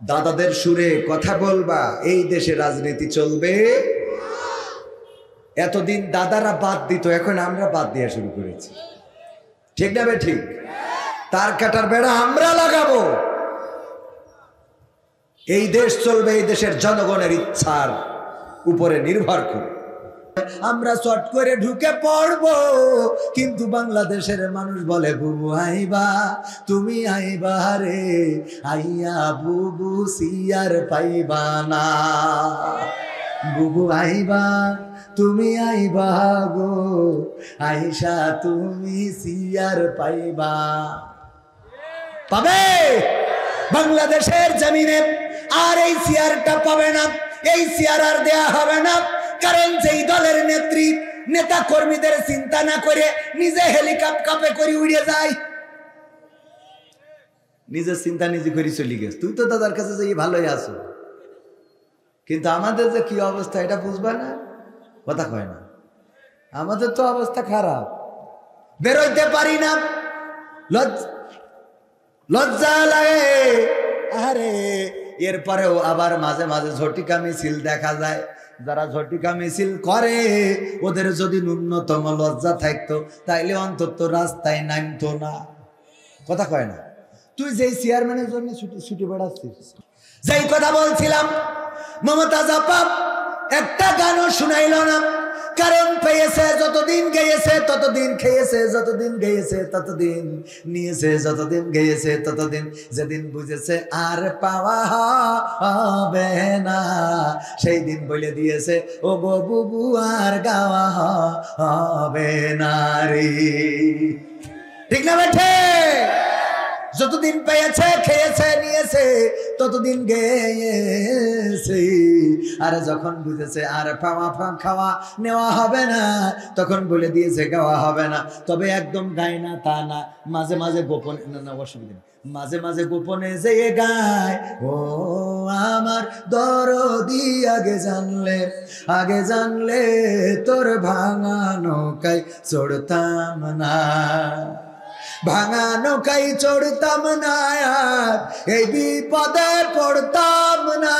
দাদাদের সুরে কথা বলবা, এই দেশে রাজনীতি চলবে। এতদিন দাদারা বাদ দিত, এখন আমরা বাদ দেওয়া শুরু করেছি। ঠিক না বে ঠিক? তার কাটার বেড়া আমরা লাগাবো। এই দেশ চলবে এই দেশের জনগণের ইচ্ছার উপরে নির্ভর করে। আমরা চট করে ঢুকে পড়বো, কিন্তু বাংলাদেশের মানুষ বলে বুবু আইবা, তুমি আইবা রে, আইয়া বুবু সিয়ার পাইবা না। বুবু আইবা, তুমি আইবা গো, আইসা তুমি সিয়ার পাইবা। পাবে বাংলাদেশের জমিনে আর এই সিয়ারটা পাবে না, এই সিয়ার আর দেয়া হবে না। কারণ যেই দলের নেত্রী নেতা কর্মীদের চিন্তা না করে নিজে হেলিকপ্টারে করে উড়ে যায়, নিজের চিন্তা নিজে করে চলে গেছে। তুই তো দাদার কাছে যে ভালোই আছো, কিন্তু আমাদের যে কি অবস্থা এটা বুঝবা না, কথা কয় না। আমাদের তো অবস্থা খারাপ, বেরোইতে পারি না, লজ্জা লাগে। আরে এরপরেও আবার মাঝে মাঝে ঝটিকা মিছিল দেখা যায়। যারা ঝটিকা মিছিল করে ওদের যদি ন্যূনতম লজ্জা থাকতো তাইলে অন্তত রাস্তায় নামতো না, কথা কয় না। তুই যেই চেয়ারম্যানের জন্য ছুটি বেড়াচ্ছিস, যেই কথা বলছিলাম, মমতাজ আপা একটা গানও শুনাইল না। কারণ পেয়েছে যতদিন গেয়েছে ততদিন খেয়েছে, যতদিন গেয়েছে ততদিন নিয়েছে, যতদিন গেয়েছে ততদিন। যেদিন বুঝেছে আর পাওয়া হবে না সেই দিন বলে দিয়েছে ও গো বুবু আর গাওয়া হবে না রে। ঠিক না বেঠে? যতদিন পেয়েছে খেয়েছে নিয়েছে ততদিন গেয়েছে, আর যখন বুঝেছে আর খাওয়া নেওয়া হবে না তখন বলে দিয়েছে গাওয়া হবে না। তবে একদম গায় না তা না, মাঝে মাঝে গোপনে, না অসুবিধা নেই, মাঝে মাঝে গোপনে যে গায় ও আমার দরদি আগে জানলে তোর ভাঙা নৌকায় চড়তাম না, ভাঙা নৌকায় চড়তাম না, আর এই বিপদে পড়তাম না।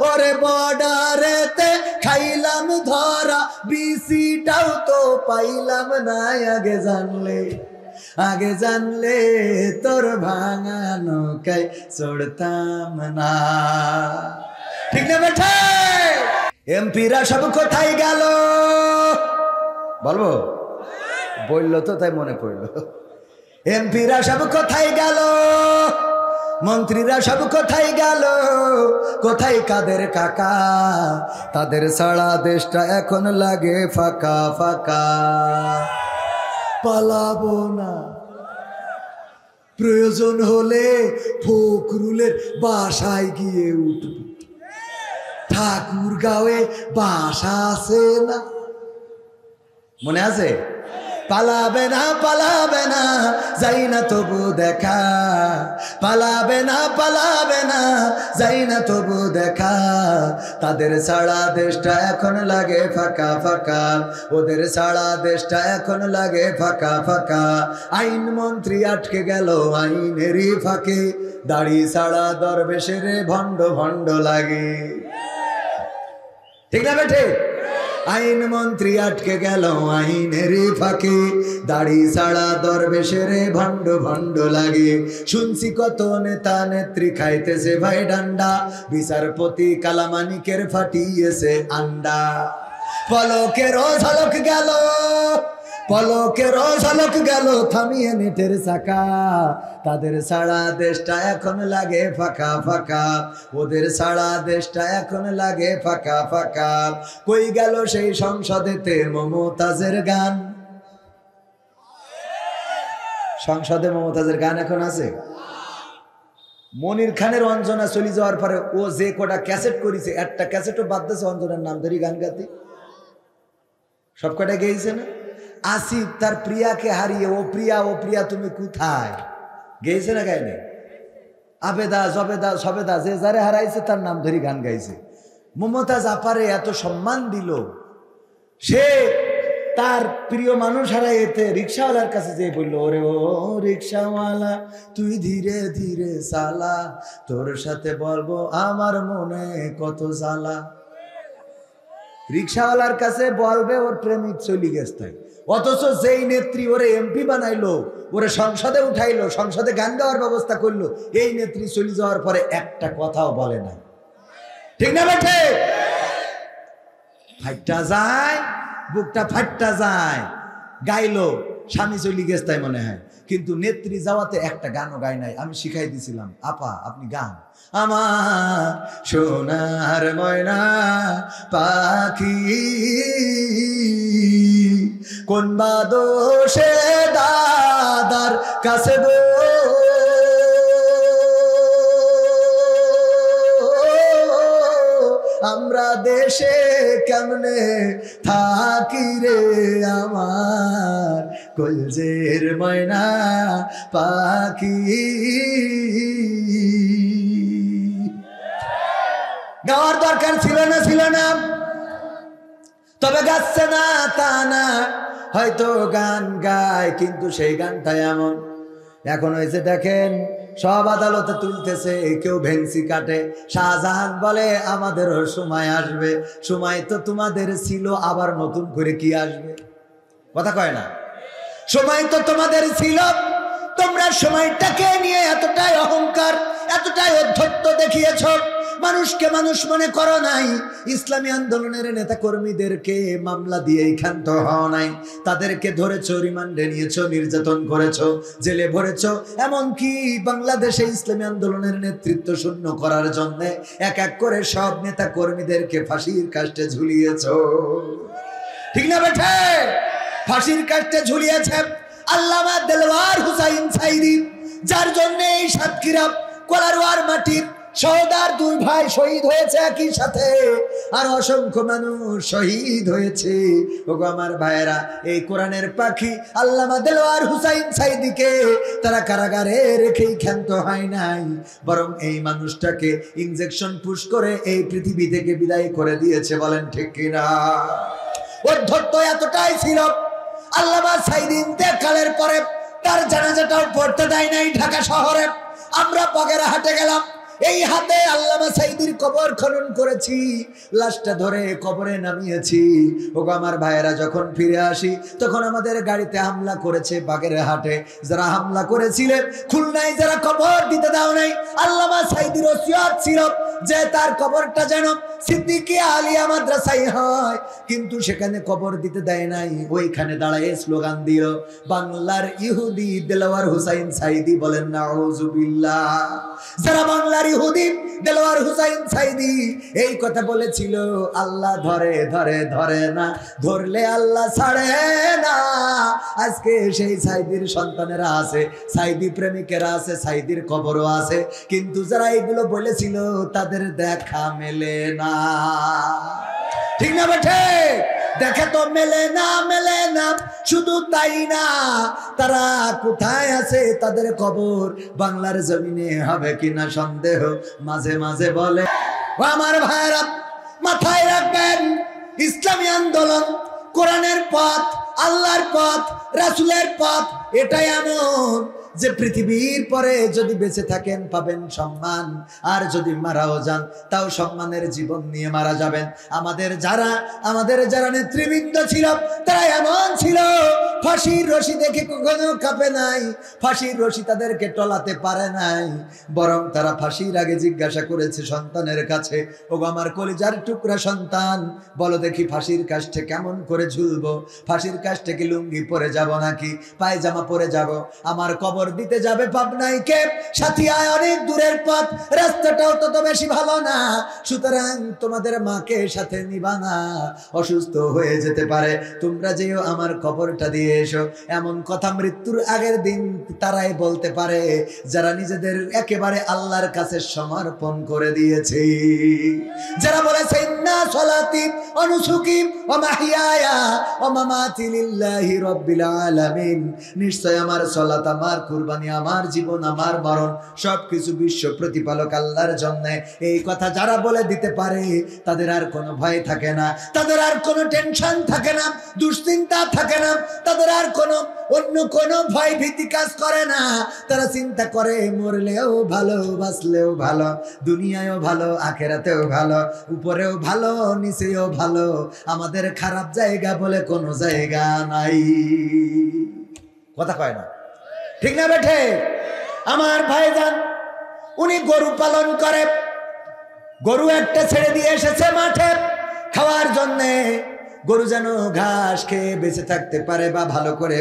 ওরে বর্ডারেতে খাইলাম ধরা, বিসিটাও তো পাইলাম না। আগে জানলে তোর ভাঙা নৌকায় চড়তাম না। ঠিক না বেঠে? এমপিরা সব কোথায় গেল বলবো? বললো তো তাই মনে পড়লো। এমপিরা সব কোথায় গেল, মন্ত্রীরা সব কোথায় গেল, কোথায় কাদের কাকা? তাদের ছাড়া দেশটা এখন লাগে ফাঁকা ফাঁকা। পালাবো না, প্রয়োজন হলে ফখরুলের বাসায় গিয়ে উঠব। ঠাকুরগাঁওয়ে বাসা আছে না, মনে আছে? পালাবে না যাই না তবু দেখা, পালাবে না যাই না তবু দেখা। তাদের ছাড়া দেশটা এখন লাগে ফাঁকা ফাঁকা, ওদের ছাড়া দেশটা এখন লাগে ফাঁকা ফাঁকা। আইন মন্ত্রী আটকে গেল আইনেরই ফাঁকে, দাড়ি ছাড়া দরবেশের ভণ্ড ভণ্ড লাগে। ঠিক না বেঠে? আইন মন্ত্রী আটকে গেল আইনের ফাঁকে, দাড়ি ছাড়া দরবেশের ভণ্ড ভণ্ড লাগে। শুনছি কত নেতা নেত্রী খাইতেছে ভাই ডান্ডা, বিচারপতি কালামানিকের ফাটিয়েছে আন্ডা। পলকেরও ঝলক গেল থামিয়ে নেটের চাকা। তাদের ছাড়া দেশটা এখন লাগে ফাঁকা ফাঁকা, ওদের ছাড়া দেশটা এখন লাগে ফাঁকা ফাঁকা। কই গেল সেই সংসদেতে মমতাজের গান? সংসদে মমতাজের গান এখন আছে? মনির খানের অঞ্জনা চলে যাওয়ার পরে ও যে কটা ক্যাসেট করেছে, একটা ক্যাসেটও বাদ দিয়েছে অঞ্জনার নাম ধরি গান গাতে। সব কটা গেয়েছে না? আসিফ তার প্রিয়াকে হারিয়ে ও প্রিয়া তুমি কোথায় গেয়েছে না গায়নি? আবেদা জবেদা সবেদা যে যারে হারাইছে তার নাম ধরি গান গাইছে। মমতাজ আপারে এত সম্মান দিল, সে তার প্রিয় মানুষ হারাইতে রিক্সাওয়ালার কাছে যেয়ে বললো, ওরে ও রিক্সাওয়ালা তুই ধীরে ধীরে চালা, তোর সাথে বলবো আমার মনে কত জ্বালা। রিক্সাওয়ালার কাছে বলবে ওর প্রেমিক চলি গেছে, অথচ যেই নেত্রী ওরে এমপি বানাইলো, ওরে সংসদে উঠাইলো, সংসদে গান গাওয়ার ব্যবস্থা করলো, এই নেত্রী চলে যাওয়ার পরে একটা কথাও বলে না। ঠিক না বেঠে? ফাইটটা যায়, বুকটা ফাটটা যায়, গাইলো, স্বামী চলি গেছে তাই মনে হয়, কিন্তু নেত্রী যাওয়াতে একটা গানও গাই নাই। আমি শিখাই দিছিলাম, আপা আপনি গান, আমার সোনার ময়না পাখি কোন বাদোষে দাদার কাছে গো, আমরা দেশে কেমনে থাকি রে আমার কলজের ময়না পাখি। গাওয়ার দরকার ছিল না, ছিল না, তবে গাচ্ছে না তা না, হয়তো গান গায় কিন্তু সেই গানটা এমন। এখন হয়েছে দেখেন, সব আদালতে তুলতেছে, কেউ ভেংসি কাটে। শাহজাহান বলে আমাদেরও সময় আসবে, সময় তো তোমাদের ছিল, আবার নতুন করে কি আসবে? কথা কয় না, সময় তো তোমাদের ছিল, তোমরা সময়টাকে নিয়ে এতটাই অহংকার, এতটাই অধ্যত্ত দেখিয়েছ, মানুষকে মানুষ মনে করো নাই। ইসলামী আন্দোলনের নেতা কর্মীদেরকে মামলা দিয়ে ক্ষান্ত হও নাই, তাদেরকে ধরেছো, রিমান্ডে নিয়েছো, নির্যাতন করেছো, জেলে ভরেছো, এমনকি বাংলাদেশে ইসলামী আন্দোলনের নেতৃত্ব শূন্য করার জন্য এক এক করে সব নেতা কর্মীদেরকে ফাঁসির কাস্টে ঝুলিয়েছো। ঠিক না বেঠে? ফাঁসির কাস্টে ঝুলিয়েছে আল্লামা দেলওয়ার হুসাইন সাইদি, যার জন্য এই সাতক্ষীরা কোলারওয়ার মাটির সওদার দুই ভাই শহীদ হয়েছে একই সাথে, আর অসংখ্য মানুষ শহীদ হয়েছে। ওগো আমার ভাইয়েরা, এই কোরআনের পাখি আল্লামা দেলওয়ার হুসাইন সাইদিকে তারা কারাগারে রেখেই ক্ষান্ত হয় নাই, বরং এই মানুষটাকে ইনজেকশন পুশ করে এই পৃথিবী থেকে বিদায় করে দিয়েছে। বলেন ঠিক কিনা? অধ্যত্ত এতটাই ছিল, আল্লামা সাইদি ইন্তেকালের পরে তার জানাজাটাও পড়তে দেয় নাই ঢাকা শহরে। আমরা বাগেরহাটে গেলাম, এই হাতে আল্লামা সাইদির কবর খনন করেছি, লাশটা ধরে কবরে নামিয়েছি। ওগো আমার ভাইয়েরা, যখন ফিরে আসি তখন আমাদের গাড়িতে হামলা করেছে বাগেরহাটে। যারা হামলা করেছিলেন, খুলনায় যারা কবর দিতে দাও নাই, আল্লামা সাইদির ওসিয়ত ছিল যে তার কবরটা যেন সিদ্দিকিয়া আলিয়া মাদ্রাসায় হয়, কিন্তু সেখানে কবর দিতে দেয় নাই। ওইখানে দাঁড়ায় স্লোগান দিল, বাংলার ইহুদি দেলওয়ার হুসাইন সাইদি। বলেন নাউজুবিল্লাহ। যারা বাংলার ইহুদি দেলওয়ার হুসাইন সাইদি এই কথা বলেছিল, আল্লাহ ধরে ধরে ধরে না, ধরলে আল্লাহ ছাড়ে না। আজকে সেই সাইদির সন্তানেরা আছে, সাইদি প্রেমিকেরা আছে, সাইদির কবরও আছে, কিন্তু যারা এগুলো বলেছিল তাদের দেখা মেলে না। ঠিক না বেঠে? দেখে তো মেলে না, মেলে না। শুধু তাই না, তারা কোথায় আছে, তাদের কবর বাংলার জমিনে হবে কিনা সন্দেহ। মাঝে মাঝে বলে, আমার ভাইরা মাথায় রাখবেন, ইসলামী আন্দোলন, কোরআনের পথ, আল্লাহর পথ, রাসূলের পথ, এটাই এমন যে পৃথিবীর পরে যদি বেঁচে থাকেন পাবেন সম্মান, আর যদি মারাও যান তাও সম্মানের জীবন নিয়ে মারা যাবেন। আমাদের যারা নেতৃবৃন্দ ছিল তারা এমন ছিল, ফাঁসির রশি দেখে কখনো কাঁপে নাই, ফাঁসির রশি তাদেরকে টলাতে পারে নাই, বরং তারা ফাঁসির আগে জিজ্ঞাসা করেছে সন্তানের কাছে, ওগো আমার কলিজার টুকরা সন্তান, বলো দেখি ফাঁসির কাষ্ঠে কেমন করে ঝুলবো? ফাঁসির কাষ্ঠে কি লুঙ্গি পরে যাব নাকি পায়জামা পরে যাব? আমার কবর দিতে যাবে পাবনায় কে? সাথিয়ায় অনেক দূরের পথ, রাস্তাটাও তত বেশি ভালো না, সুতরাং তোমাদের মাকে সাথে নিবা না, অসুস্থ হয়ে যেতে পারে, তোমরা যেও আমার কবরটা দিয়ে এসো। এমন কথা মৃত্যুর আগের দিন তারাই বলতে পারে যারা নিজেদের একেবারে আল্লাহর কাছে সমর্পণ করে দিয়েছে, যারা বলেছে ইন্না সলাতি ওয়া নুসুকি ওয়া মাহইয়ায়া ওয়া মামাতি লিল্লাহি রাব্বিল আলামিন, নিশ্চয় আমার সালাত, আমার কুরবানি, আমার জীবন, আমার মরণ সবকিছু বিশ্ব প্রতিপালক আল্লাহর জন্য। এই কথা যারা বলে দিতে পারে তাদের আর কোনো ভয় থাকে না, তাদের আর কোনো টেনশন থাকে না, দুশ্চিন্তা থাকে না, তাদের আর কোনো অন্য কোনো ভয় ভীতি কাজ করে না। তারা চিন্তা করে মরলেও ভালো, বাঁচলেও ভালো, দুনিয়ায়ও ভালো, আখেরাতেও ভালো, উপরেও ভালো, নিচেও ভালো, আমাদের খারাপ জায়গা বলে কোনো জায়গা নাই। কথা কয় না, ঠিক না বেঠে? আমার ভাইজান উনি গরু পালন করে, গরু একটা ছেড়ে দিয়ে এসেছে মাঠে খাওয়ার জন্যে। গরু যেন ঘাস খেয়ে বেঁচে থাকতে পারে বা ভালো করে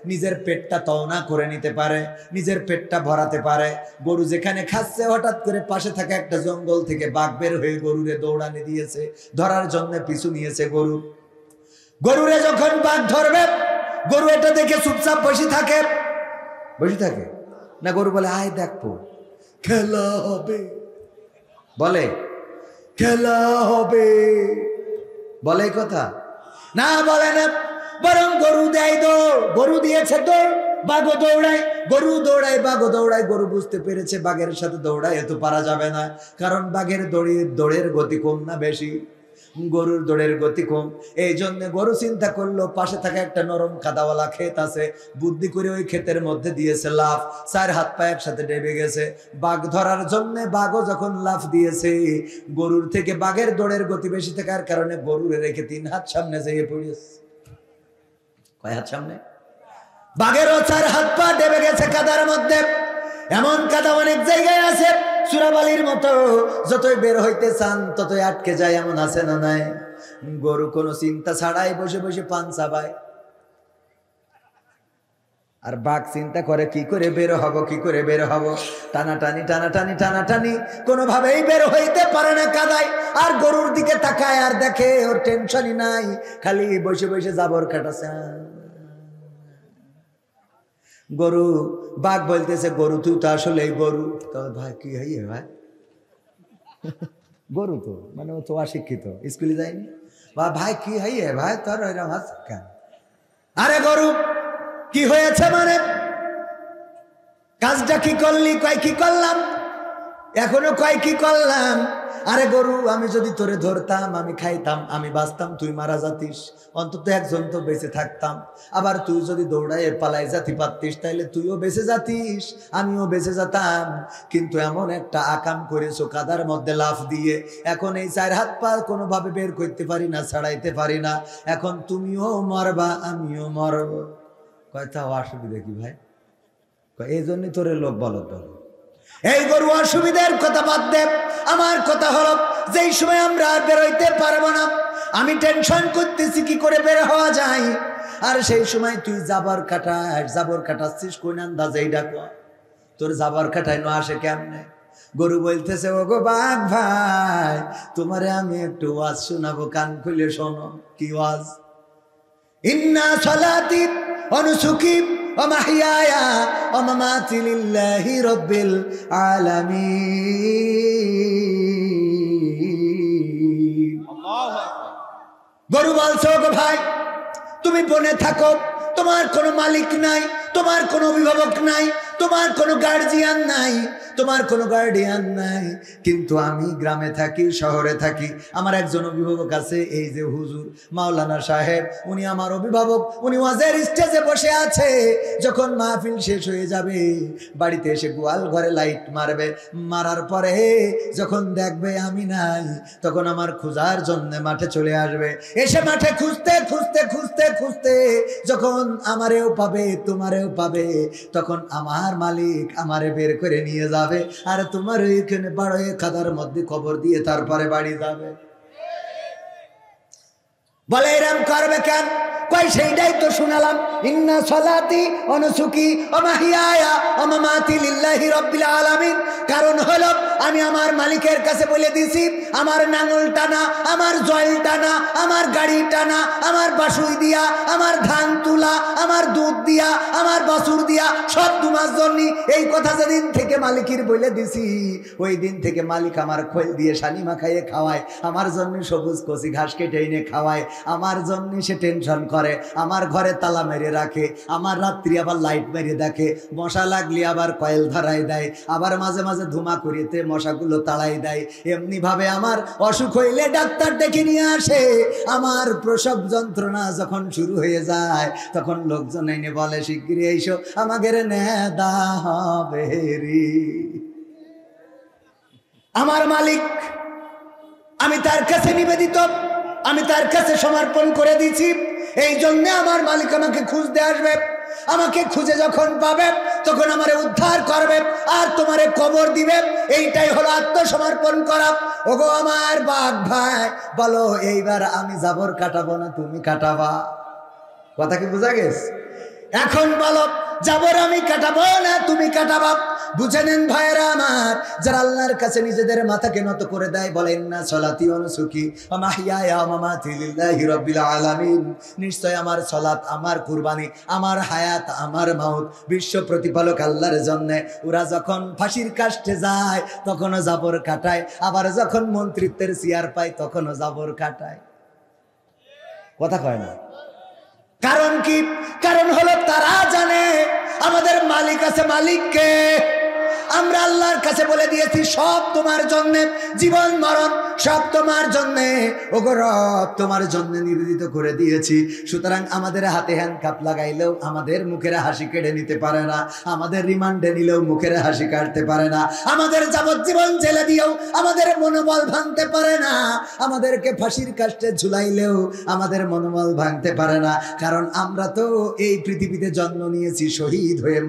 নিজের পেটটা তওনা করে নিতে পারে, নিজের পেটটা ভরাতে পারে। গরু যেখানে খাচ্ছে, হঠাৎ করে পাশে থাকা একটা জঙ্গল থেকে বাঘ বের হয়ে গরুরে দৌড়ানি দিয়েছে, ধরার জন্য পিছু নিয়েছে গরু। গরুরে যখন বাঘ ধরবে, গরু এটা দেখে চুপচাপ বসে থাকে না, গরু বলে আয় দেখবো খেলা হবে, বলে খেলা হবে, বলে কথা না, বলে না, বরং গরু দেয় দৌড়, গরু দিয়েছে দৌড়, বাঘও দৌড়ায়, গরু দৌড়ায়, বাঘও দৌড়ায়। গরু বুঝতে পেরেছে বাঘের সাথে দৌড়ায় এত পারা যাবে না, কারণ বাঘের দৌড়ের গতি কম না বেশি, গরুর দৌড়ের গতি কম। এই জন্য গরু চিন্তা করলো পাশে থাকা একটা নরম কাদাওয়ালা ক্ষেত আছে, বুদ্ধি করে ওই ক্ষেতের মধ্যে দিয়েছে লাফ, 4 হাত পা একসাথে ডেবে গেছে বাঘ ধরার জন্য। বাঘও যখন লাফ দিয়েছে, গরুর থেকে বাঘের দৌড়ের গতি বেশি থাকার কারণে গরুরে রেখে 3 হাত সামনে যেয়ে পড়েছে। কয় হাত সামনে? বাঘেরও 4 হাত পা ডেবে গেছে কাদার মধ্যে। এমন কাদা অনেক জায়গায় আছে চূড়াবালির মতো, যতই বের হইতে চান ততই আটকে যায়, এমন আছে না নাই? গরু কোনো চিন্তা ছাড়াই বসে বসে পান চাবায়, আর বাঘ চিন্তা করে কি করে বের হব, কি করে বের হব, টানাটানি টানাটানি টানাটানি, কোনোভাবেই বের হইতে পারে না কাদায়। আর গরুর দিকে তাকায় আর দেখে ওর টেনশনই নাই, খালি বসে বসে জাবর কাটাছে। গরু, বাঘ বলতেছে গরু তুই তো আসলে গরু। ভাই কি হয় ভাই, গরু তো মানে ও তো অশিক্ষিত, স্কুলে যায়নি। বা ভাই কি হয় ভাই তোর এরকম আছে কেন? আরে গরু কি হয়েছে মানে, কাজটা কি করলি? কয় কি করলাম? এখনো কয় কি করলাম? আরে গরু, আমি যদি তোরে ধরতাম, আমি খাইতাম, আমি বাঁচতাম, তুই মারা যাতিস, অন্তত একজন তো বেঁচে থাকতাম। আবার তুই যদি দৌড়ায় পালাই যাতি পারতিস, তাইলে তুইও বেঁচে যাতিস, আমিও বেঁচে যেতাম। কিন্তু এমন একটা আকাম করেছো কাদার মধ্যে লাফ দিয়ে, এখন এই 4 হাত পা কোনোভাবে বের করতে পারি না, ছাড়াইতে পারি না, এখন তুমিও মরবা, আমিও মরব। কয়টা অসুবিধা কি ভাই? এই জন্যই তোরে লোক বলত বল। এই গরু অসুবিধার কথা বাদ দে, আমার কথা হলো যেই সময় আমরা আর বেরোইতে পারবো না, আমি টেনশন করতেছি কি করে বের হওয়া যায়, আর সেই সময় তুই জাবর কাটাচ্ছিস কোন আন্দাজে ডাকো, তোর জাবর কাটাইনো আসে কেমনে? গরু বলতেছে ও গো বাঘ ভাই, তোমারে আমি একটু ওয়াজ শোনাবো, কান খুলে শোনো। কি ওয়াজ? ইন্না সালাতি ওয়া নুসুকি ওয়া মাহইয়ায়া ওয়া মামাতি লিল্লাহি রাব্বিল আলামিন। আল্লাহু আকবার। গরু বলছে গো ভাই, তুমি বনে থাকো, তোমার কোনো মালিক নাই, তোমার কোনো অভিভাবক নাই, তোমার কোনো গার্জিয়ান নাই, তোমার কোনো গার্ডিয়ান নাই, কিন্তু আমি গ্রামে থাকি, শহরে থাকি, আমার একজন অভিভাবক আছে, এই যে হুজুর মাওলানা সাহেব, উনি আমার অভিভাবক। উনি ওয়াজের স্টেজে বসে আছে, যখন মাহফিল শেষ হয়ে যাবে বাড়িতে এসে গোয়াল ঘরে লাইট মারবে, মারার পরে যখন দেখবে আমি নাই, তখন আমার খোঁজার জন্য মাঠে চলে আসবে। এসে মাঠে খুঁজতে খুঁজতে খুঁজতে খুঁজতে যখন আমারেও পাবে, তোমারেও পাবে, তখন আমার মালিক আমারে বের করে নিয়ে যাবে, আর তোমার ওইখানে বাড়ে খাদার মধ্যে খবর দিয়ে তারপরে বাড়ি যাবে। বলে এরম করবে কেন? কই সেইটাই তো শুনালাম, ইন্না সালাতি ওয়া নুসুকি ওয়া মাহইয়ায়া ওয়া মামাতি লিল্লাহি রাব্বিল আলামিন। কারণ হলো আমি আমার মালিকের কাছে বলে দিছি, আমার নাঙল টানা, আমার জল টানা, আমার গাড়ি টানা, আমার বাসুই দিয়া, আমার ধান তুলা, আমার দুধ দিয়া, আমার বাছুর দিয়া সব তোমার জন্য। এই কথা যেদিন থেকে মালিকের বলে দিছি, ওই দিন থেকে মালিক আমার খোল দিয়ে শানি মাখাইয়ে খাওয়ায়, আমার জন্য সবুজ কচি ঘাস কেটে এনে খাওয়ায়, আমার জন্য সে টেনশন করে করে, আমার ঘরে তালা মেরে রাখে, আমার রাত্রি আবার লাইট মেরে দেখে, মশা লাগলে আবার কয়েল ধরাই দেয়, আবার মাঝে মাঝে ধুমা করিতে মশাগুলো তাড়াই দেয়। এমনি ভাবে আমার অসুখ হইলে ডাক্তার ডেকে নিয়ে আসে। আমার প্রসব যন্ত্রণা যখন শুরু হয়ে যায় তখন লোকজন এনে বলে শিগগিরই এসো, আমাদের নেদা হবে রে। আমার মালিক, আমি তার কাছে নিবেদিত, আমি তার কাছে সমর্পণ করে দিয়েছি। এই জন্য আমার মালিক আমাকে খুঁজতে আসবে, আমাকে খুঁজে যখন পাবে তখন আমারে উদ্ধার করবে আর তোমারে কবর দিবে। এইটাই হলো আত্মসমর্পণ করা। ওগো আমার বাঘ ভাই, বলো এইবার আমি জাবর কাটাবো না তুমি কাটাবা? কথা কি বোঝা গেছে? এখন বলো, জাবর আমি কাটাবো না তুমি কাটাবা? বুঝে নেন ভাইরা আমার, যারা আল্লাহর কাছে নিজেদের মাথাকে নত করে দেয়, বলেন না সলাতি ওয়া নুসুকি ওয়া মাহইয়ায়া ওয়া মামাতি লিল্লাহি রাব্বিল আলামিন। নিশ্চয় আমার সলাত, আমার কুরবানি, আমার হায়াত, আমার মাউত বিশ্ব প্রতিপালক আল্লাহর জন্য। ওরা যখন ফাঁসির কাষ্টে যায় তখনও জাবর কাটায়, আবার যখন মন্ত্রিত্বের চেয়ার পায় তখনও জাবর কাটায়। কথা কয় না? কারণ কি? কারণ হলো তারা জানে আমাদের মালিক আছে। মালিককে আমরা আল্লাহর কাছে বলে দিয়েছি সব তোমার জন্য, জীবন মরণ সব তোমার জন্য, ওগো রব তোমার জন্য নিবেদিত করে দিয়েছি। সুতরাং আমাদের হাতে হ্যান্ডকাপ লাগাইলেও আমাদের মুখের হাসি কেড়ে নিতে পারে না, আমাদের রিমান্ডে নিলেও মুখের হাসি কাটতে পারে না, আমাদের যাবজ্জীবন জেলে দিয়েও আমাদের মনোবল ভাঙতে পারে না, আমাদেরকে ফাঁসির কাষ্টে ঝুলাইলেও আমাদের মনোবল ভাঙতে পারে না। কারণ আমরা তো এই পৃথিবীতে জন্ম নিয়েছি শহীদ হয়ে,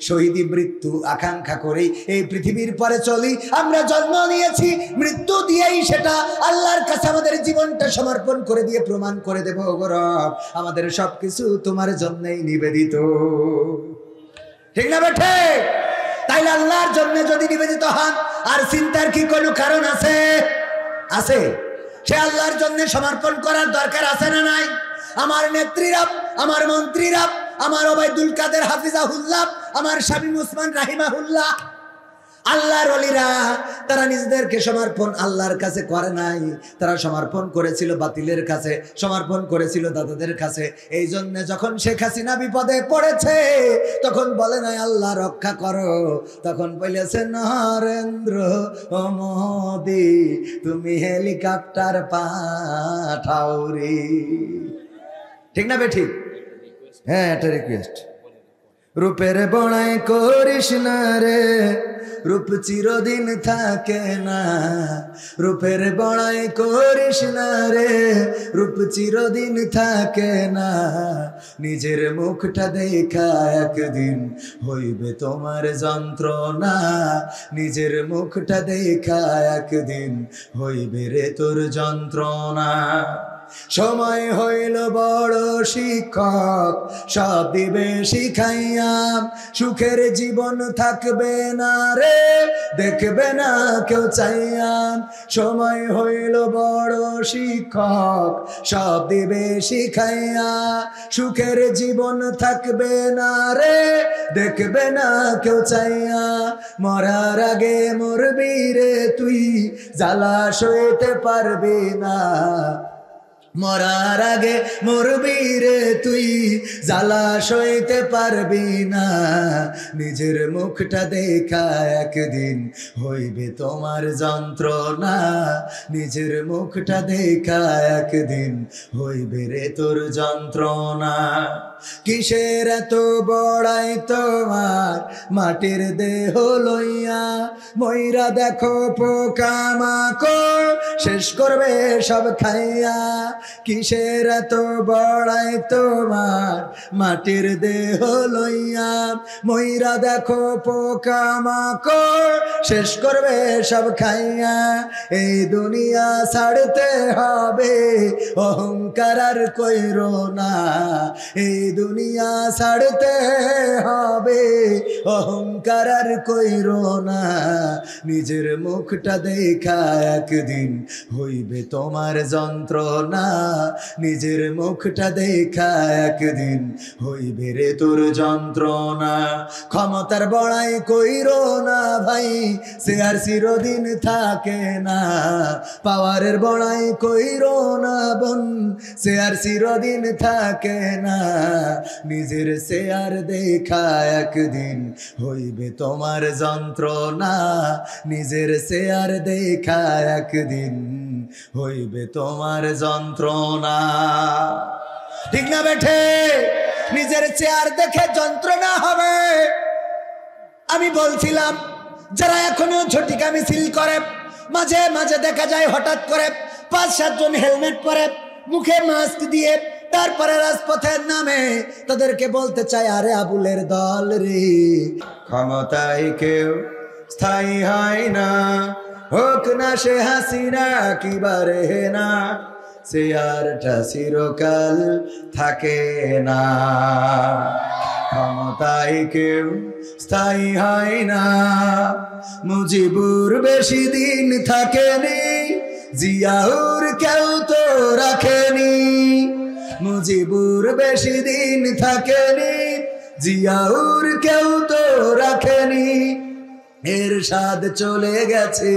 শহীদি মৃত্যু আকাঙ্ক্ষা করেই এই পৃথিবীর পরে চলি। আমরা জন্ম নিয়েছি মৃত্যু দিয়েই, সেটা আল্লাহর কাছে আমাদের জীবনটা সমর্পণ করে দিয়ে প্রমাণ করে দেব, ওগো রব আমাদের সবকিছু তোমার জন্যই নিবেদিত। ঠিক না বেঠে? তাইলে আল্লাহর জন্য যদি নিবেদিত হন, আর চিন্তার কি কোনো কারণ আছে? আছে। সে আল্লাহর জন্য সমর্পণ করার দরকার আছে না নাই? আমার নেত্রীরা, আমার মন্ত্রীরা, আমার ওবায়দুল কাদের হাফিজাহুল্লাহ, আমার শামীম ওসমান রাহিমাহুল্লাহ, আল্লাহর ওলিরা, তারা নিজেদেরকে সমর্পণ আল্লাহর কাছে করে নাই, তারা সমর্পণ করেছিল বাতিলের কাছে, সমর্পণ করেছিল দাদাদের কাছে। এই জন্য যখন শেখ হাসিনা বিপদে পড়েছে তখন বলে নাই আল্লাহ রক্ষা করো, তখন বলেছে নরেন্দ্র ও মোদি তুমি হেলিকপ্টার পাঠাও রে। ঠিক না বেঠিক? হ্যাঁ, এটা রিকোয়েস্ট। রূপের বড়াই করিস না রে, রূপ চিরদিন থাকে না, রূপের বড়াই করিস না রে, রূপ চিরদিন থাকে না, নিজের মুখটা দেখা একদিন হইবে তোমার যন্ত্রণা, নিজের মুখটা দেখা একদিন হইবে রে তোর যন্ত্রণা। সময় হইল বড় শিক্ষক, সব দিবে শিখাইয়া, সুখের জীবন থাকবে না রে, দেখবে না কেউ চাইয়া। সময় হইল বড় শিক্ষক, সব দিবে শিখাইয়া, সুখের জীবন থাকবে না রে, দেখবে না কেউ চাইয়া। মরার আগে মরবি রে তুই, জ্বালা সইতে পারবি না, মরার আগে মরবি রে তুই, জ্বালা সইতে পারবি না, নিজের মুখটা দেখা একদিন হইবে তোমার যন্ত্রণা, নিজের মুখটা দেখা একদিন হইবে রে তোর যন্ত্রণা। কিসের এত বড়াই তোমার মাটির দেহ লইয়া, ময়রা দেখো পোকামাকড় শেষ করবে সব খাইয়া। কিসের এত বড়াই তোমার মাটির দেহ লইয়া, ময়রা দেখো পোকামাকড় শেষ করবে সব খাইয়া। এই দুনিয়া ছাড়তে হবে অহংকার আর কইরো না, এই দুনিয়া ছাড়তে হবে অহংকার আর কইরো না, নিজের মুখটা দেখা একদিন হইবে তোমার যন্ত্রণা, নিজের মুখটা দেখা একদিন হইবে রে তোর যন্ত্রণা। ক্ষমতার বড়াই কইরো না ভাই, সে আর চিরদিন থাকে না। পাওয়ারের বড়াই কইরো না বোন, সে আর চিরদিন থাকে না। নিজের চেয়ার দেখা একদিন হইবে তোমার যন্ত্রণা। নিজের চেয়ার দেখা একদিন হইবে তোমার যন্ত্রণা। ঠিক না বেঠে? নিজের চেয়ার দেখে যন্ত্রণা হবে। আমি বলছিলাম যারা এখনো ঝটিকা মিছিল করে, মাঝে মাঝে দেখা যায় হঠাৎ করে 5-7 জন হেলমেট পরে, মুখে মাস্ক দিয়ে তারপরে রাজপথের নামে, তাদেরকে বলতে চাই আরে আবুলের দল রে, ক্ষমতায় কেউ স্থায়ী হয় না, হোক না সে হাসিনা কিবারে না, চেয়ারটা চিরকাল থাকে না। ক্ষমতায় কেউ স্থায়ী হয় না। মুজিবুর বেশি দিন থাকেনি, জিয়াউর কেউ তো রাখেনি। মুজিবুর বেশি দিন থাকেনি, জিয়াউর কেউ তো রাখেনি। এরশাদ চলে গেছে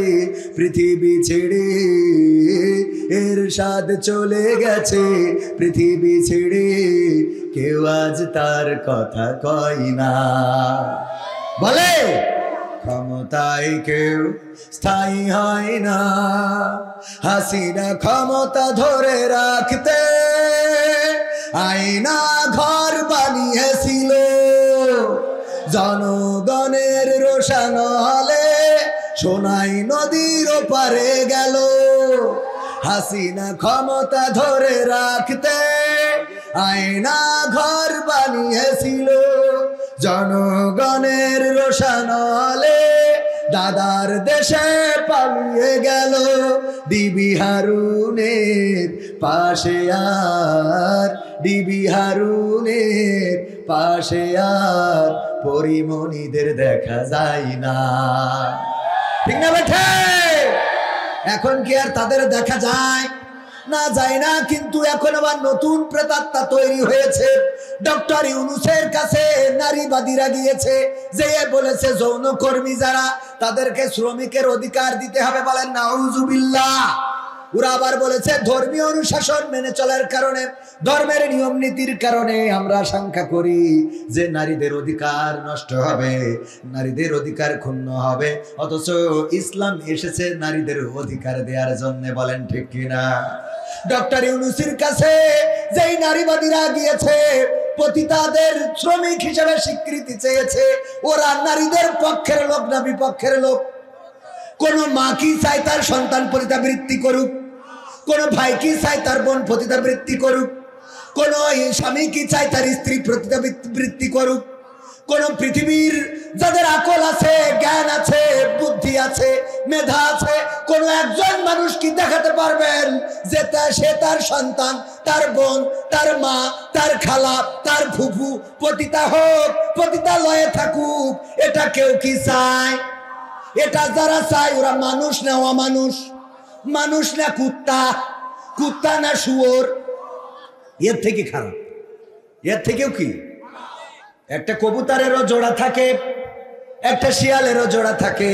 পৃথিবী ছেড়ে, এরশাদ চলে গেছে পৃথিবী ছেড়ে, কেউ আজ তার কথা কয় না। বলে ক্ষমতায় কেউ স্থায়ী হয় না। হাসিনা ক্ষমতা ধরে রাখতে আয়না ঘর বানিয়েছিল, জনগণের রোশন হলে সোনাই নদীর ওপারে গেল। হাসিনা ক্ষমতা ধরে রাখতে আয়না ঘর বানিয়েছিল, জনগণের রোশন হলে দাদার দেশে পালিয়ে গেল। ডিবি হারুনের পাশে আর, ডিবি হারুনের পাশে আর পরিমণিদের দেখা যায় না। ঠিক না বেঠে? এখন কি আর তাদের দেখা যায়? না, যায় না। কিন্তু এখন আবার নতুন প্রেতাত্মা তৈরি হয়েছে। ডক্টর ইউনূসের কাছে নারীবাদীরা গিয়েছে, যে বলেছে যৌনকর্মী যারা, তাদেরকে শ্রমিকের অধিকার দিতে হবে। বলেন নাউজুবিল্লাহ। ওরা আবার বলেছে ধর্মীয় অনুশাসন মেনে চলার কারণে, ধর্মের নিয়ম নীতির কারণে আমরা আশঙ্কা করি যে নারীদের অধিকার নষ্ট হবে, নারীদের অধিকার ক্ষুণ্ণ হবে। অথচ ইসলাম এসেছে নারীদের অধিকার দেওয়ার জন্য। বলেন ঠিক কিনা? ডক্টর ইউনূসের কাছে যেই নারীবাদীরা গিয়েছে, পতিতাদের শ্রমিক হিসেবে স্বীকৃতি চেয়েছে, ওরা নারীদের পক্ষের লোক না বিপক্ষের লোক? কোন মা কি চায় তার সন্তান পতিতাবৃত্তি করুক? কোন ভাই কি চায় তার বোন পতিতাবৃত্তি করুক? কোন স্বামী কি চায় তার স্ত্রী পতিতাবৃত্তি করুক? কোন পৃথিবীর যাদের আকল আছে, জ্ঞান আছে, বুদ্ধি আছে, মেধা আছে, কোন একজন মানুষ কি দেখাতে পারবেন যে সে তার সন্তান, তার বোন, তার মা, তার খালা, তার ফুফু পতিতা হোক, পতিতালয়ে থাকুক? এটা কেউ কি চায়? এটা যারা চায় ওরা মানুষ না অমানুষ? মানুষ না কুত্তা? কুত্তা না শুয়োর? এর থেকে খারাপ, এর থেকেও কি? একটা কবুতরেরও জোড়া থাকে, একটা শিয়ালেরও জোড়া থাকে,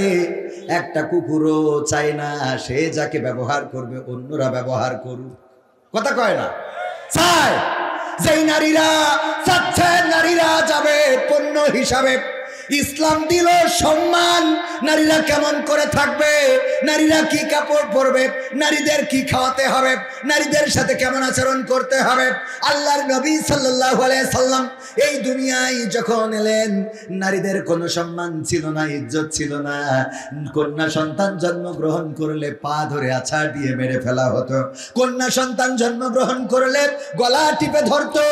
একটা কুকুরও চায় না সে যাকে ব্যবহার করবে অন্যরা ব্যবহার করুক। কথা কয় না? চায়। যেই নারীরা চাচ্ছে নারীরা যাবে পণ্য হিসাবে, ইসলাম দিল সম্মান, নারীরা কেমন করে থাকবে, নারীরা কি কাপড় পরবে, নারীদের কি খাওয়াতে হবে, নারীদের সাথে কেমন আচরণ করতে হবে। আল্লাহর নবী সাল্লাল্লাহু আলাইহি সাল্লাম এই দুনিয়ায় যখন এলেন, নারীদের কোনো সম্মান ছিল না, ইজ্জত ছিল না। কন্যা সন্তান জন্মগ্রহণ করলে পা ধরে আছাড় দিয়ে মেরে ফেলা হতো। কন্যা সন্তান জন্মগ্রহণ করলে গলা টিপে ধরতো।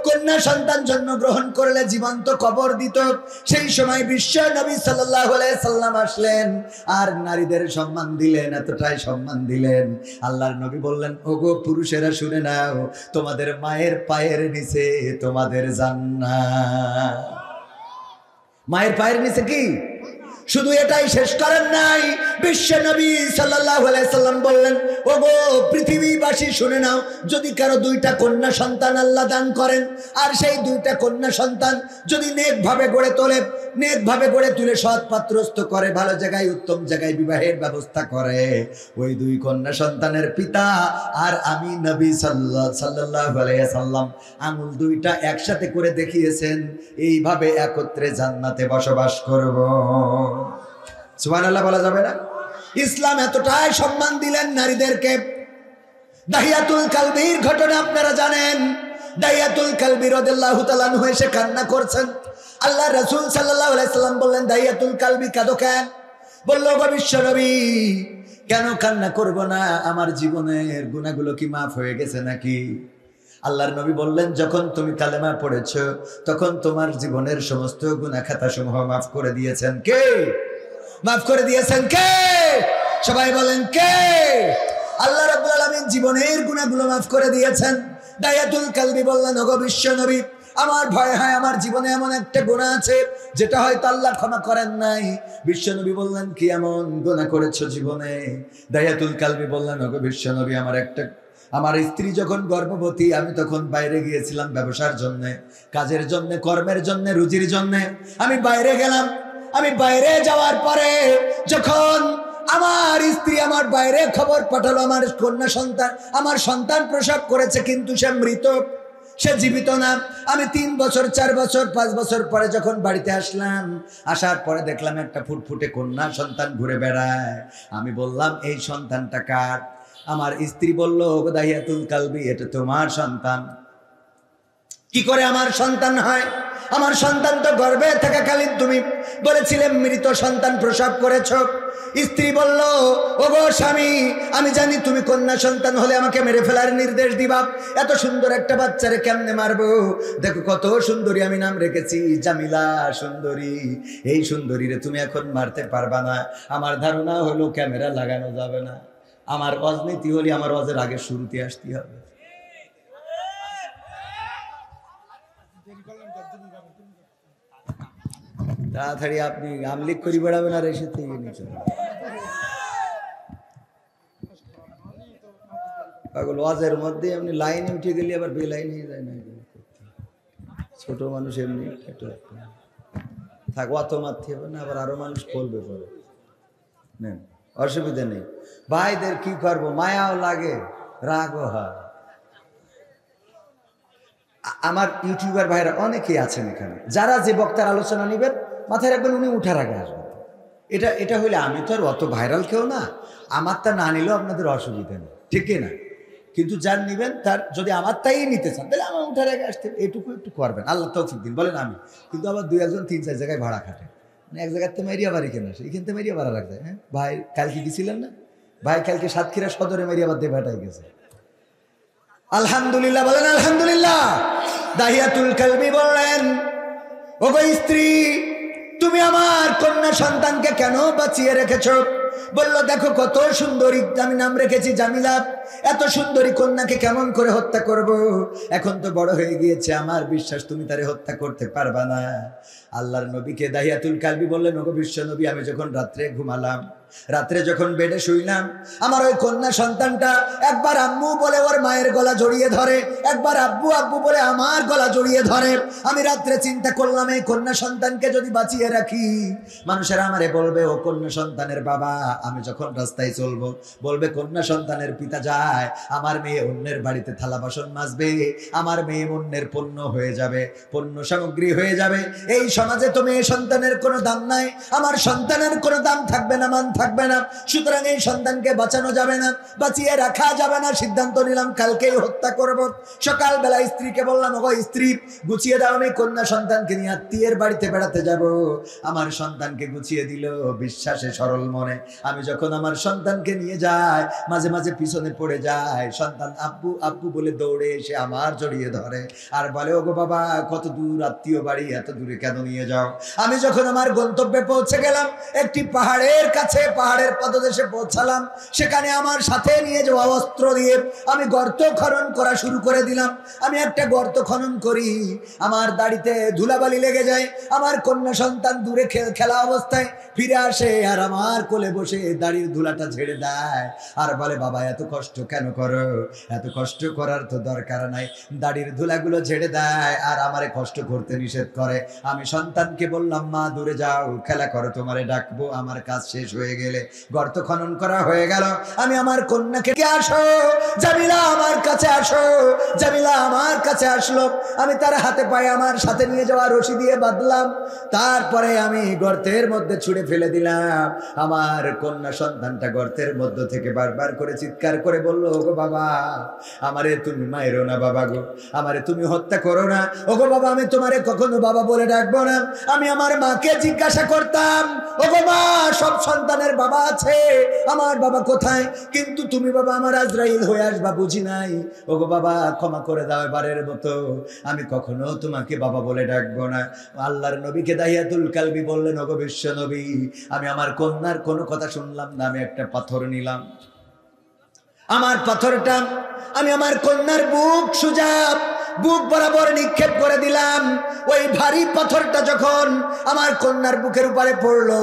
কন্যা সন্তান জন্মগ্রহণ করলে জীবন্ত কবর দিত। সেই সময় বিশ্ব নবী সাল্লাল্লাহু আলাইহি সাল্লাম আসলেন আর নারীদের সম্মান দিলেন, এতটাই সম্মান দিলেন। আল্লাহর নবী বললেন, ওগো পুরুষেরা শুনে নাও, তোমাদের মায়ের পায়ের নিচে তোমাদের জান্নাত। মায়ের পায়ের নিচে কি? শুধু এটাই শেষ করেন নাই, বিশ্ব নবী সাল্লাল্লাহু আলাইহি সাল্লাম বললেন, ওগো পৃথিবীবাসী শুনে নাও, যদি কারো দুইটা কন্যা সন্তান আল্লাহ দান করেন, আর সেই দুইটা কন্যা সন্তান যদি নেকভাবে গড়ে তোলে, নেকভাবে গড়ে তুলে সৎ পাত্রস্থ করে, ভালো জায়গায় উত্তম জায়গায় বিবাহের ব্যবস্থা করে, ওই দুই কন্যা সন্তানের পিতা আর আমি নবী সাল্লাল্লাহু আলাইহি সাল্লাম আঙুল দুইটা একসাথে করে দেখিয়েছেন, এইভাবে একত্রে জান্নাতে বসবাস করব। সুবহানাল্লাহ বলা যাবে না? ইসলাম এতটাই সম্মান দিলেন নারীদেরকে। দাহিয়াতুল কালবির ঘটনা আপনারা জানেন। দাহিয়াতুল কালবি রাদিয়াল্লাহু তাআলা আনহু এসে কান্না করছেন। আল্লাহ রাসূল সাল্লাল্লাহু আলাইহি সাল্লাম বললেন, দাহিয়াতুল কালবি কাঁদো কেন? বলল, গো বিশ্ব নবী, কেন কান্না করব না? আমার জীবনের গুনাহগুলো কি মাফ হয়ে গেছে নাকি? আল্লাহর নবী বললেন, যখন তুমি কালেমা পড়েছো তখন তোমার জীবনের সমস্ত গুনাহ খাতা সমূহ মাফ করে দিয়েছেন কে? মাফ করে দিয়েছেন কে? সবাই বলেন কে? আল্লাহ রাব্বুল আলামিন জীবনের গুনাহগুলো মাফ করে দিয়েছেন। দাহিয়াতুল কালবি বললেন, ওগো বিশ্ব নবী, আমার ভয় হয় আমার জীবনে এমন একটা গুনাহ আছে যেটা হয়তো আল্লাহ ক্ষমা করেন নাই। বিশ্ব নবী বললেন, কি এমন গুনাহ করেছো জীবনে? দাহিয়াতুল কালবি বললেন, ওগো বিশ্ব নবী, আমার স্ত্রী যখন গর্ভবতী, আমি তখন বাইরে গিয়েছিলাম ব্যবসার জন্য, কাজের জন্য, কর্মের জন্য, রুজির জন্য। আমি বাইরে গেলাম। আমি বাইরে যাওয়ার পরে যখন আমার স্ত্রী আমার বাইরে খবর পাঠালো, আমার সন্তান প্রসব করেছে, কিন্তু সে মৃত, সে জীবিত না। আমি 3 বছর, 4 বছর, 5 বছর পরে যখন বাড়িতে আসলাম, আসার পরে দেখলাম একটা ফুটফুটে কন্যা সন্তান ঘুরে বেড়ায়। আমি বললাম, এই সন্তানটা কার? আমার স্ত্রী বলল, ওগো দাহিয়াতুল কালবি, এটা তোমার সন্তান। কি করে আমার সন্তান হয়? আমার সন্তান তো গর্ভে থাকাকালীন তুমি বলেছিলে মৃত সন্তান প্রসব করেছ। স্ত্রী বলল, ওগো স্বামী, আমি জানি তুমি কন্যা সন্তান হলে আমাকে মেরে ফেলার নির্দেশ দিবা। এত সুন্দর একটা বাচ্চারে কেমনে মারবো? দেখো কত সুন্দরী, আমি নাম রেখেছি জামিলা সুন্দরী। এই সুন্দরীরে তুমি এখন মারতে পারবা না। আমার ধারণা হলো ক্যামেরা লাগানো যাবে না। আমার রাজনীতি হলে আমার ওয়াজের আগে শুরুতে আসতে হবে। তাড়াতাড়ি আপনি আমলিক করি বেড়াবেন আর এসে থেকে নিচে পাগল। ওয়াজের মধ্যে এমনি লাইনে উঠে গেলে আবার বেলাইনে যায় না। ছোট মানুষ এমনি থাক, অত মারতে হবে না, আবার আরো মানুষ করবে পরে, অসুবিধা নেই। ভাইদের কি করবো, মায়াও লাগে, রাগও হয়। আমার ইউটিউবার ভাইরা অনেকেই আছেন এখানে, যারা যে বক্তার আলোচনা নেবেন মাথায় রাখবেন উনি উঠার আগে আসবেন। এটা হইলে, আমি তো আর অত ভাইরাল কেউ না, আমারটা না নিলেও আপনাদের অসুবিধা নেই, ঠিক না? কিন্তু যার নিবেন তার যদি আমারটাই নিতে চান তাহলে আমার উঠার আগে আসতে, এটুকু একটু করবেন, আল্লাহ তৌফিক দিন। বলেন আমি। কিন্তু আবার 2 একজন 3-4 জায়গায় ভাড়া খাটে, মানে এক জায়গার তো মেরিয়া বাড়ি কেন আসে, এখান থেকে মেরিয়া ভাড়া রাখতে। হ্যাঁ ভাই, কালকে গেছিলেন না ভাই? কালকে সাতক্ষীরা সদরে মেরিয়া বাদ দিয়ে ভাটায় গেছে। আলহামদুলিল্লাহ বলেন আলহামদুলিল্লাহ। দাহিয়াতুল কালবি বললেন, ওগো স্ত্রী, তুমি আমার কন্যা সন্তানকে কেন বাঁচিয়ে রেখেছো? বলল, দেখো কত সুন্দরী, আমি নাম রেখেছি জামিলা। এত সুন্দরী কন্যাকে কেমন করে হত্যা করব? এখন তো বড় হয়ে গিয়েছে, আমার বিশ্বাস তুমি তারে হত্যা করতে পারবা না। আল্লাহর নবীকে দাহিয়াতুল কালবি বললেন, ওগো বিশ্ব নবী, আমি যখন রাত্রে ঘুমালাম, রাত্রে যখন বেডে শুইলাম, আমার ওই কন্যা সন্তানটা একবার আম্মু বলে ওর মায়ের গলা জড়িয়ে ধরে, একবার আব্বু আব্বু বলে আমার গলা জড়িয়ে ধরে। আমি রাত্রে চিন্তা করলাম, এই কন্যা সন্তানকে যদি বাঁচিয়ে রাখি, মানুষেরা আমারে বলবে ও কন্যা সন্তানের বাবা। আমি যখন রাস্তায় চলবো বলবে কন্যা সন্তানের পিতা যায়। আমার মেয়ে অন্যের বাড়িতে থালা বাসন মাজবে, আমার মেয়ে অন্যের পণ্য হয়ে যাবে, পণ্য সামগ্রী হয়ে যাবে। এই সমাজে তো মেয়ে সন্তানের কোনো দাম নাই, আমার সন্তানের কোনো দাম থাকবে না, মান থাকবে না। সুতরাং এই সন্তানকে বাঁচানো যাবে না, বাঁচিয়ে রাখা যাবে না। সিদ্ধান্ত নিলাম কালকেই হত্যা করব। সকালবেলা স্ত্রীকে বললাম, ওগো স্ত্রী, গুছিয়ে দাও, আমি কন্যা সন্তানকে নিয়ে আত্মীয়ের বাড়িতে বেড়াতে যাব। আমার সন্তানকে গুছিয়ে দিল বিশ্বাসে, সরল মনে। আমি যখন আমার সন্তানকে নিয়ে যাই, মাঝে মাঝে পিছনে পড়ে যায়, সন্তান আব্বু আব্বু বলে দৌড়ে এসে আমার জড়িয়ে ধরে আর বলে, ওগো বাবা, কত দূর আত্মীয় বাড়ি, এত দূরে কেন নিয়ে যাও? আমি যখন আমার গন্তব্যে পৌঁছে গেলাম, একটি পাহাড়ের কাছে, পাহাড়ের পাদদেশে পৌঁছালাম। সেখানে আমার সাথে নিয়ে যাওয়া অস্ত্র দিয়ে আমি গর্ত খনন করা শুরু করে দিলাম। আমি একটা গর্ত খনন করি, আমার দাড়িতে ধুলাবালি লেগে যায়। আমার কন্যা সন্তান দূরে খেলা অবস্থায় ফিরে আসে আর আমার কোলে বসে দাড়ির ধুলাটা ঝেড়ে দেয় আর বলে, বাবা এত কষ্ট কেন করো? এত কষ্ট করার তো দরকার নাই। দাড়ির ধুলাগুলো ঝেড়ে দেয় আর আমারে কষ্ট করতে নিষেধ করে। আমি সন্তানকে বললাম, মা দূরে যাও, খেলা করো, তোমারে ডাকবো আমার কাজ শেষ হয়ে গেলে। গর্ত খনন করা হয়ে গেল। আমি আমার কন্যাকে, আসো জামিলা, আমার কাছে আসো। জামিলা আমার কাছে আসলো। আমি তার হাতে পায়ে আমার সাথে নিয়ে যাওয়া রশি দিয়ে বাঁধলাম। তারপরে আমি গর্তের মধ্যে ছুঁড়ে ফেলে দিলাম। আমার কন্যা সন্তানটা গর্তের মধ্য থেকে বারবার করে চিৎকার করে বলল, ওগো বাবা, আমারে তুমি মায়েরো না বাবা গো, আমারে তুমি হত্যা করো না। ওগো বাবা, আমি তোমারে কখনো বাবা বলে ডাকবো না। আমি আমার মাকে জিজ্ঞাসা করতাম, ওগো মা, সব সন্তানের বাবা আছে, আমার বাবা কোথায়? কিন্তু তুমি বাবা আমার আজরাইল হয়ে আসবা বুঝি নাই। ওগো বাবা, ক্ষমা করে দাও এবারের মতো, আমি কখনো তোমাকে বাবা বলে ডাকবো না। আল্লাহর নবীকে দাহিয়াতুল কালবি বললেন, ওগো বিশ্ব নবী, আমি আমার কন্যার কোনো কথা শুনলাম না। আমি একটা পাথর নিলাম, আমার পাথরটা আমি আমার কন্যার বুক বরাবর নিক্ষেপ করে দিলাম। ওই ভারী পাথরটা যখন আমার কন্যার বুকের উপরে পড়লো,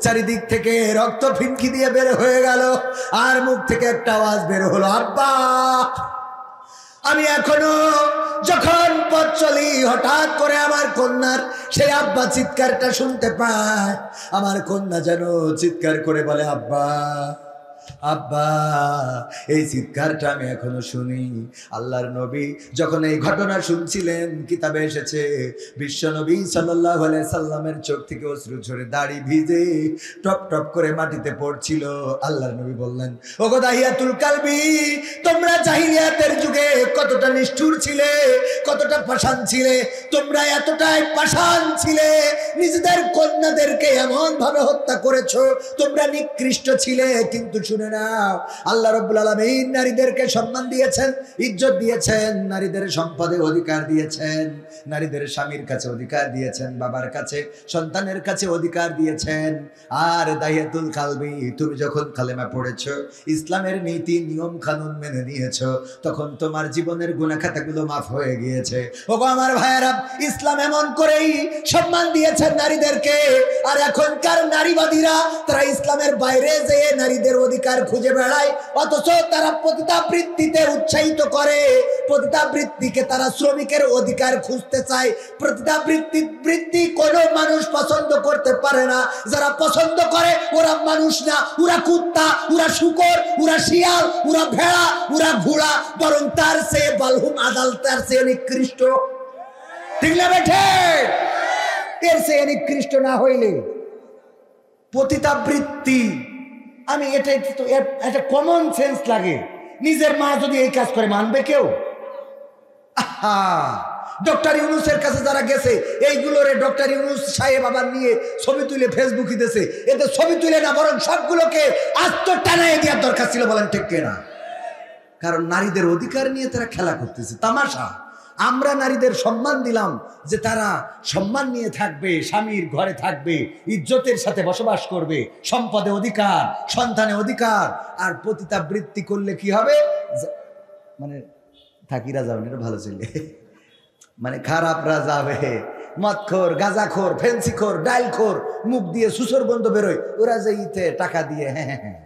চারিদিক থেকে রক্ত ফিনকি দিয়ে বের হয়ে গেল আর মুখ থেকে একটা আওয়াজ বের হলো, আব্বা। আমি এখনো যখন পথ চলি, হঠাৎ করে আমার কন্যার সেই আব্বা চিৎকারটা শুনতে পায়। আমার কন্যা যেন চিৎকার করে বলে, আব্বা, আব্বা। এই চিৎকারটা আমি এখনো শুনি। আল্লাহর নবী যখন এই ঘটনা শুনছিলেন, কিতাবে এসেছে বিশ্ব নবী সাল্লাল্লাহু আলাইহি সাল্লামের চোখ থেকে অশ্রু ঝরে দাড়ি ভিজে টপ টপ করে মাটিতে পড়ছিল। আল্লাহর নবী বললেন, ওগো দাহিয়াতুল কালবি, তোমরা জাহিলিয়াতের যুগে কতটা নিষ্ঠুর ছিলে, কতটা পাষাণ ছিলে। তোমরা এতটাই পাষাণ ছিলে, নিজেদের কন্যাদেরকে এমন ভাবে হত্যা করেছো। তোমরা নিকৃষ্ট ছিলে। কিন্তু শুনে নাও, আল্লাহ রাব্বুল আলামিন নারীদেরকে সম্মান দিয়েছেন, ইজ্জত দিয়েছেন, নারীদের সম্পদে অধিকার দিয়েছেন, নারীদের স্বামীর কাছে অধিকার দিয়েছেন, বাবার কাছে, সন্তানের কাছে অধিকার দিয়েছেন। আর দাহিয়াতুল কালবি, তুমি যখন কালেমা পড়েছো, ইসলামের নীতি নিয়ম কানুন মেনে নিয়েছো, তখন তোমার জীবনের গুনাহ খাতাগুলো মাফ হয়ে গিয়েছে। ওগো আমার ভাইয়েরা, ইসলাম এমন করেই সম্মান দিয়েছেন নারীদেরকে। আর এখনকার নারীবাদীরা, তারা ইসলামের বাইরে যেয়ে নারীদের অধিকার খুঁজে বেড়ায়, অথচ তারা পতিতাবৃত্তিতে উৎসাহিত করে। পতিতাবৃত্তিকে তারা শ্রমিকের অধিকার খুঁজতে চায়। পতিতাবৃত্তি কোনো মানুষ পছন্দ করতে পারে না। যারা পছন্দ করে ওরা মানুষ না, ওরা কুত্তা, ওরা শূকর, ওরা শিয়াল, ওরা ভেড়া, ওরা ঘোড়া, বরং তার চেয়ে বালহুম আদাল, তার চেয়ে নিকৃষ্ট। ঠিক না বেঠে? এর চেয়ে নিকৃষ্ট না হইলে পতিতাবৃত্তি, আমি এটাই তো একটা কমন সেন্স লাগে। নিজের মা যদি এই কাজ করে, মানবে কেউ? আহা, ডক্টর ইউনূসের কাছে যারা গেছে, এইগুলোরে ডক্টর ইউনূস সাহেব আবার নিয়ে ছবি তুলে ফেসবুকে দিয়েছে। এতে ছবি তুলে না, বরং সবগুলোকে আস্ত টানায় দেওয়ার দরকার ছিল। বলেন ঠিক কিনা? কারণ নারীদের অধিকার নিয়ে তারা খেলা করতেছে, তামাশা। আমরা নারীদের সম্মান দিলাম যে তারা সম্মান নিয়ে থাকবে, স্বামীর ঘরে থাকবে, ইজ্জতের সাথে বসবাস করবে, সম্পদে অধিকার, সন্তানে অধিকার। আর পতিতাবৃত্তি করলে কি হবে? মানে থাকিরা যাবেন, এটা ভালো ছিল, মানে খারাপরা যাবে, মদখোর, গাঁজাখোর, ফেন্সিখোর, ডাইলখোর, মুখ দিয়ে সুসর গন্ধ বেরোয়, ওরা যে ইতে টাকা দিয়ে, হ্যাঁ হ্যাঁ হ্যাঁ,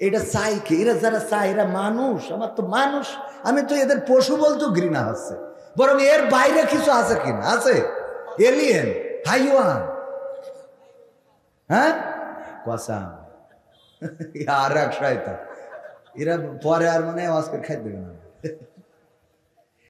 এটা চাই কি? এরা যারা চায়, এরা মানুষ, আমার তো মানুষ, আমি তো এদের পশু বলতেও ঘৃণা হচ্ছে। বরং এর বাইরে কিছু আছে কিনা? আছে, এলিয়েন, হাইওয়ান, হ্যাঁ, কসাম, আর এক শয়তান। এরা পরে আর মানে আওয়াজ করে খাই দেবে না।